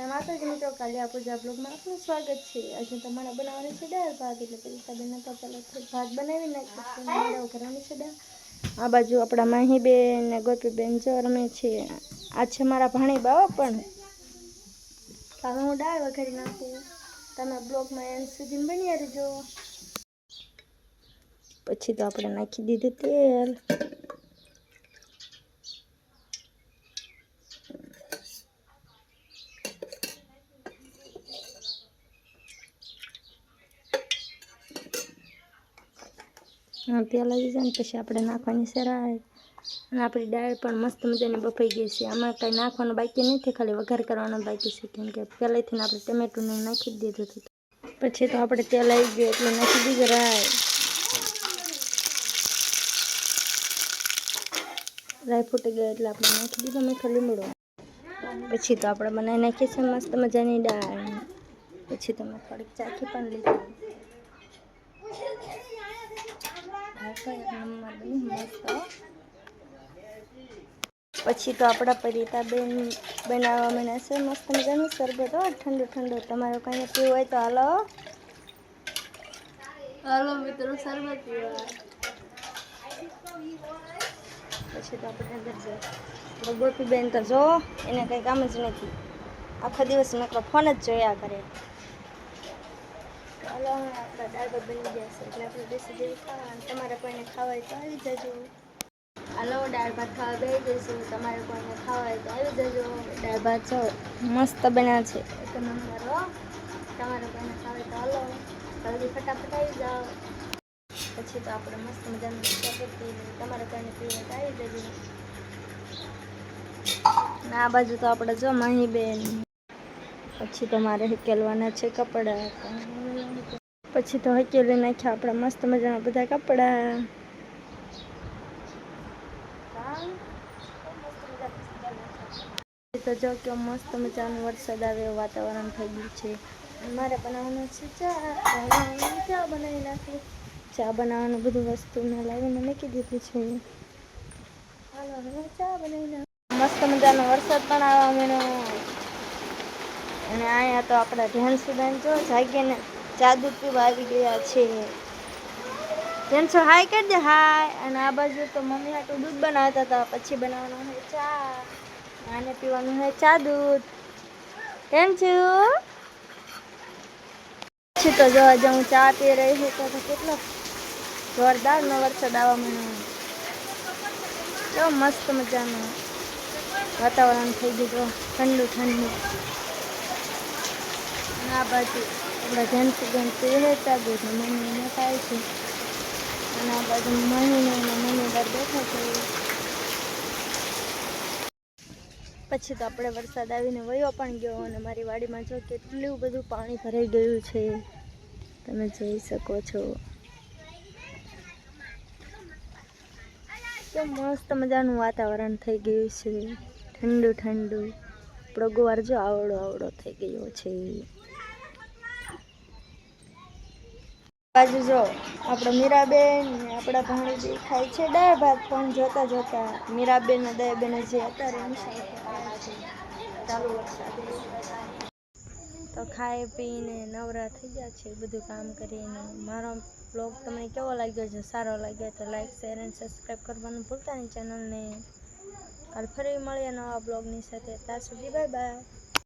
માતાજી મિત્રો, કાલિયા પૂજા બ્લોગમાં આપનું સ્વાગત છે। આજે તમારે બનાવવાની છે દાળ ભાત, એટલે પેલી તો પહેલાં ભાત બનાવી નાખીશું, મેળાઓ કરવાની છે દાળ। આ બાજુ આપણા માહીબેન ને ગોપીબેન જો રમે છે। આ છે મારા ભાણીબા, પણ હવે હું દાળ વઘારી નાખું, તમે બ્લોગમાં એન્ડ સુધી બન્યા રહેજો। પછી તો આપણે નાખી દીધું તેલ, તેલ આવી જાય ને પછી આપણે નાખવાની છે રાઈ, અને આપણી દાળ પણ મસ્ત મજાની બફાઈ ગઈ છે। આમાં કંઈ નાખવાનું બાકી નથી, ખાલી વઘાર કરવાનો બાકી છે, કેમ કે પહેલેથી આપણે ટમેટું ને નાખી દીધું હતું। પછી તો આપણે તેલ આવી ગયું એટલે નાખી દીધું રાઈ, રાઈ ફૂટી ગઈ એટલે આપણે નાખી દીધો મીઠો લીમડો। પછી તો આપણે બનાવી નાખીએ છીએ મસ્ત મજાની દાળ। પછી તમે થોડીક ચાખી પણ લીધી, પછી તો આપણા પરિતાબેન બનાવવા માંડ્યા છે મસ્ત મજાનું શરબત, ઠંડુ ઠંડુ। તમારે કંઈ પીવું હોય તો હાલો હાલો મિત્રો, શરબત પીવા। પછી તો આપણે અંદર જાય, ગોપીબેન તો જો એને કંઈ કામ જ નથી, આખો દિવસ નકરો ફોન જ જોયા કરે। હાલો આપણા દાળ ભાત બની ગયા છે, એટલે આપણે બેસી જઈએ ખાવા। તમારે કોઈને ખાવા હોય તો આવી જજો। હાલો દાળ ભાત ખાવા બેસી જઈશું, તમારે કોઈને ખાવા હોય તો આવી જજો। દાળ ભાત જો મસ્ત બન્યા છે, એક નંબર હો। તમારે કોઈને ખાવા હોય તો હાલો, જલ્દી ફટાફટ આવી જાઓ। પછી તો આપણે મસ્ત મજાનું શરબત પી લઈએ, તમારે કોઈને પીવું હોય તો આવી જજો। આ બાજુ તો આપણે જો માહીબેન, પછી તો મારે હકેલવાના છે કપડાં, પછી તો હકેલી નાખ્યા આપણે મસ્ત મજાના બધા કપડાં। તો જો કે મસ્ત મજાનું વરસાદ આવે એવું વાતાવરણ થઈ ગયું છે। મારે બનાવવાનું છે ચા બનાવી નાખી, ચા બનાવવાનું બધું વસ્તુ મેં લાવીને મૂકી દીધું છે। હાલો હવે ચા બનાવી નાખ, મસ્ત મજાનો વરસાદ પણ આવવા માંડ્યો, અને અહીંયા તો આપણા ધ્યાનસુદાન જો જાગીને ચા દૂધ પીવા આવી ગયા છે। ધ્યાનસુ હાય કરી દે, હાય। અને આ બાજુ તો મમ્મી હાટું દૂધ બનાવતા હતા, પછી બનાવવાનું હોય ચા, આને પીવાનું હોય ચા દૂધ। કેમ છું? પછી તો જો આજે હું ચા પી રહી છું, તો કેટલો જોરદારનો વરસાદ આવવા માંડ્યો, જો મસ્ત મજાનું વાતાવરણ થઈ ગયું, ઠંડુ ઠંડુ। અને આ બાજુ આપણા ધ્યાનસુદાન પીવે ચા દૂધ, મમ્મી એને ખાય છે, અને આ બાજુ મમ્મી બહાર બેઠા છે। પછી તો આપણે વરસાદ આવીને વયો પણ ગયો, અને મારી વાડીમાં જો કેટલું બધું પાણી ભરાઈ ગયું છે, તમે જોઈ શકો છો। તો મસ્ત મજાનું વાતાવરણ થઈ ગયું છે, ઠંડુ ઠંડુ। આપણો ગુવાર જો આવડો આવડો થઈ ગયો છે। બાજુ જો આપણા મીરાબેન ને આપણા ભાણીબેન ખાય છે દાળ ભાત, ફોન જોતા જોતા। મીરાબેન ને દયાબેન જે અત્યારે ચાલુ વરસાદે તો ખાઈ પીને નવરા થઈ ગયા છે, બધું કામ કરીને। મારો બ્લોગ તમને કેવો લાગ્યો છે? સારો લાગ્યો તો લાઈક, શેર અને સબસ્ક્રાઈબ કરવાનું ભૂલતા નહીં ચેનલને। કાલ ફરી મળીએ નવા બ્લોગની સાથે, ત્યાં સુધી બાય બાય।